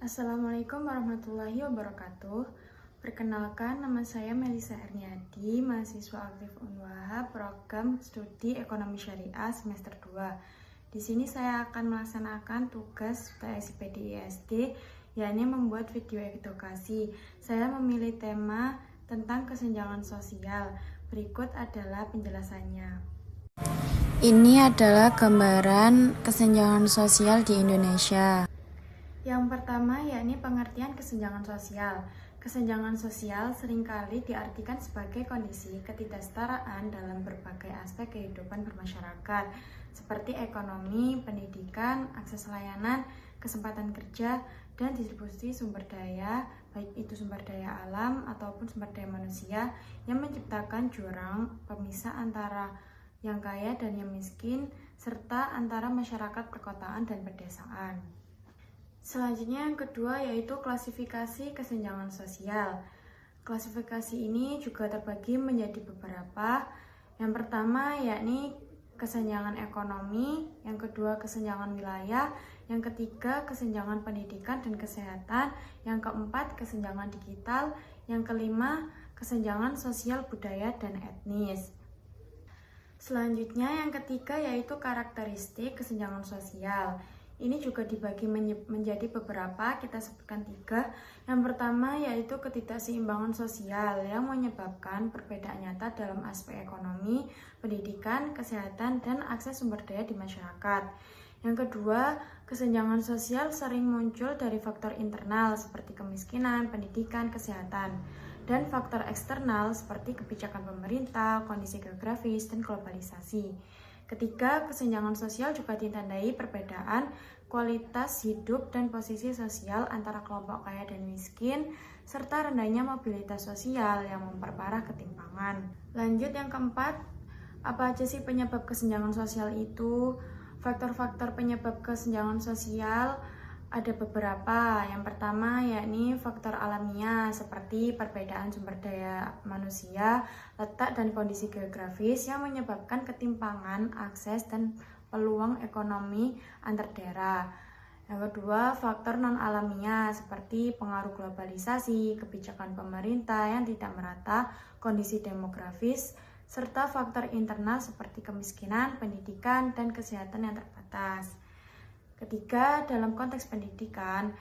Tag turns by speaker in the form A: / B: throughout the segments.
A: Assalamualaikum warahmatullahi wabarakatuh. Perkenalkan, nama saya Melisa Herniadi, mahasiswa aktif Unwahab, program studi Ekonomi Syariah semester 2. Di sini saya akan melaksanakan tugas TSIPD ISD, yakni membuat video edukasi. Saya memilih tema tentang kesenjangan sosial. Berikut adalah penjelasannya. Ini adalah gambaran kesenjangan sosial di Indonesia. Yang pertama yakni pengertian kesenjangan sosial. Kesenjangan sosial seringkali diartikan sebagai kondisi ketidaksetaraan dalam berbagai aspek kehidupan bermasyarakat, seperti ekonomi, pendidikan, akses layanan, kesempatan kerja, dan distribusi sumber daya, baik itu sumber daya alam ataupun sumber daya manusia, yang menciptakan jurang pemisah antara yang kaya dan yang miskin, serta antara masyarakat perkotaan dan pedesaan. Selanjutnya yang kedua yaitu klasifikasi kesenjangan sosial. Klasifikasi ini juga terbagi menjadi beberapa. Yang pertama yakni kesenjangan ekonomi, yang kedua kesenjangan wilayah, yang ketiga kesenjangan pendidikan dan kesehatan, yang keempat kesenjangan digital, yang kelima kesenjangan sosial budaya dan etnis. Selanjutnya yang ketiga yaitu karakteristik kesenjangan sosial. Ini juga dibagi menjadi beberapa, kita sebutkan 3. Yang pertama yaitu ketidakseimbangan sosial yang menyebabkan perbedaan nyata dalam aspek ekonomi, pendidikan, kesehatan, dan akses sumber daya di masyarakat. Yang kedua, kesenjangan sosial sering muncul dari faktor internal seperti kemiskinan, pendidikan, kesehatan, dan faktor eksternal seperti kebijakan pemerintah, kondisi geografis, dan globalisasi. Ketiga, kesenjangan sosial juga ditandai perbedaan kualitas hidup dan posisi sosial antara kelompok kaya dan miskin, serta rendahnya mobilitas sosial yang memperparah ketimpangan. Lanjut yang keempat, apa aja sih penyebab kesenjangan sosial itu? Faktor-faktor penyebab kesenjangan sosial ada beberapa. Yang pertama yakni faktor alamiah seperti perbedaan sumber daya manusia, letak dan kondisi geografis yang menyebabkan ketimpangan akses dan peluang ekonomi antar daerah. Yang kedua, faktor non-alamiah seperti pengaruh globalisasi, kebijakan pemerintah yang tidak merata, kondisi demografis, serta faktor internal seperti kemiskinan, pendidikan, dan kesehatan yang terbatas. Ketiga, dalam konteks pendidikan,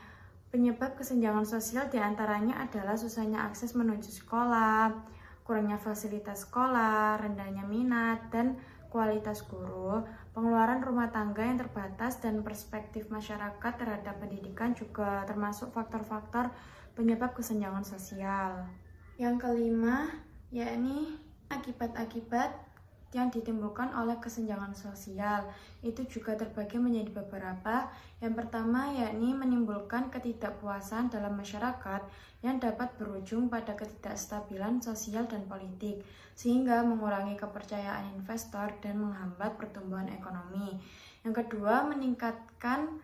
A: penyebab kesenjangan sosial diantaranya adalah susahnya akses menuju sekolah, kurangnya fasilitas sekolah, rendahnya minat dan kualitas guru, pengeluaran rumah tangga yang terbatas, dan perspektif masyarakat terhadap pendidikan juga termasuk faktor-faktor penyebab kesenjangan sosial. Yang kelima, yakni akibat-akibat yang ditimbulkan oleh kesenjangan sosial. Itu juga terbagi menjadi beberapa. Yang pertama yakni menimbulkan ketidakpuasan dalam masyarakat yang dapat berujung pada ketidakstabilan sosial dan politik, sehingga mengurangi kepercayaan investor dan menghambat pertumbuhan ekonomi. Yang kedua, meningkatkan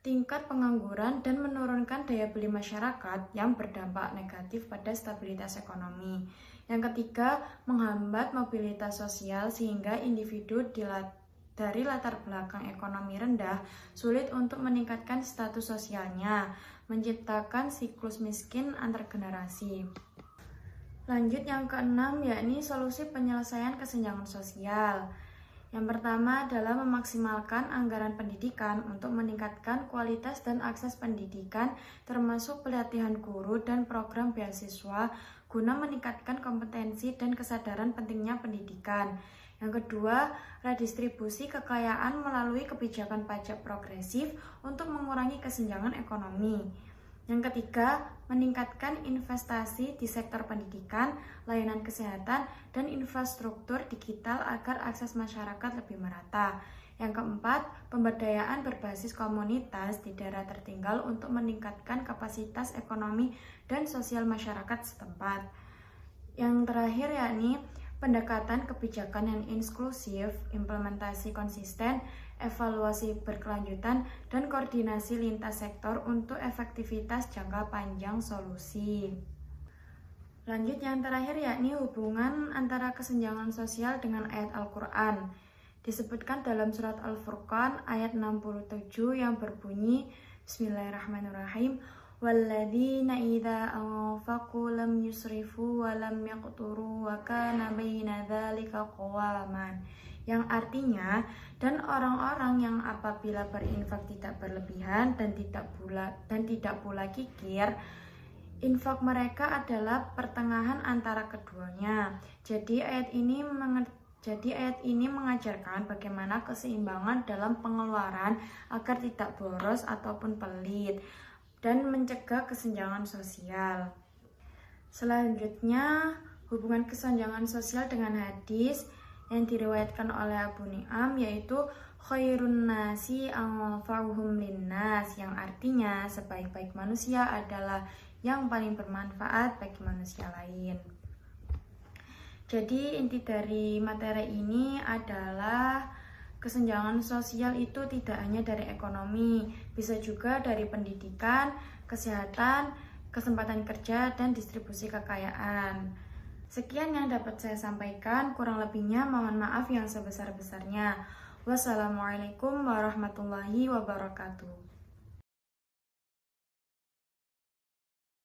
A: tingkat pengangguran dan menurunkan daya beli masyarakat yang berdampak negatif pada stabilitas ekonomi. Yang ketiga, menghambat mobilitas sosial sehingga individu dari latar belakang ekonomi rendah sulit untuk meningkatkan status sosialnya, menciptakan siklus miskin antar generasi. Lanjut yang keenam yakni solusi penyelesaian kesenjangan sosial. Yang pertama adalah memaksimalkan anggaran pendidikan untuk meningkatkan kualitas dan akses pendidikan, termasuk pelatihan guru dan program beasiswa guna meningkatkan kompetensi dan kesadaran pentingnya pendidikan. Yang kedua, redistribusi kekayaan melalui kebijakan pajak progresif untuk mengurangi kesenjangan ekonomi. Yang ketiga, meningkatkan investasi di sektor pendidikan, layanan kesehatan, dan infrastruktur digital agar akses masyarakat lebih merata. Yang keempat, pemberdayaan berbasis komunitas di daerah tertinggal untuk meningkatkan kapasitas ekonomi dan sosial masyarakat setempat. Yang terakhir yakni pendekatan kebijakan yang inklusif, implementasi konsisten, evaluasi berkelanjutan, dan koordinasi lintas sektor untuk efektivitas jangka panjang solusi. Lanjut yang terakhir yakni hubungan antara kesenjangan sosial dengan ayat Al-Quran. Disebutkan dalam surat Al-Furqan ayat 67 yang berbunyi Bismillahirrahmanirrahim. walladzina idza anfaqu lam yusrifu wa lam yaqturu wa kana baina dzalika qawaman. Yang artinya, dan orang-orang yang apabila berinfak tidak berlebihan dan tidak pula kikir, infak mereka adalah pertengahan antara keduanya. Jadi ayat ini mengajarkan bagaimana keseimbangan dalam pengeluaran agar tidak boros ataupun pelit dan mencegah kesenjangan sosial. Selanjutnya, hubungan kesenjangan sosial dengan hadis yang diriwayatkan oleh Abu Ni'am, yaitu khairun nasi anfa'uhum linnas, yang artinya sebaik-baik manusia adalah yang paling bermanfaat bagi manusia lain. Jadi inti dari materi ini adalah kesenjangan sosial itu tidak hanya dari ekonomi, bisa juga dari pendidikan, kesehatan, kesempatan kerja, dan distribusi kekayaan. Sekian yang dapat saya sampaikan, kurang lebihnya mohon maaf yang sebesar-besarnya. Wassalamualaikum warahmatullahi wabarakatuh.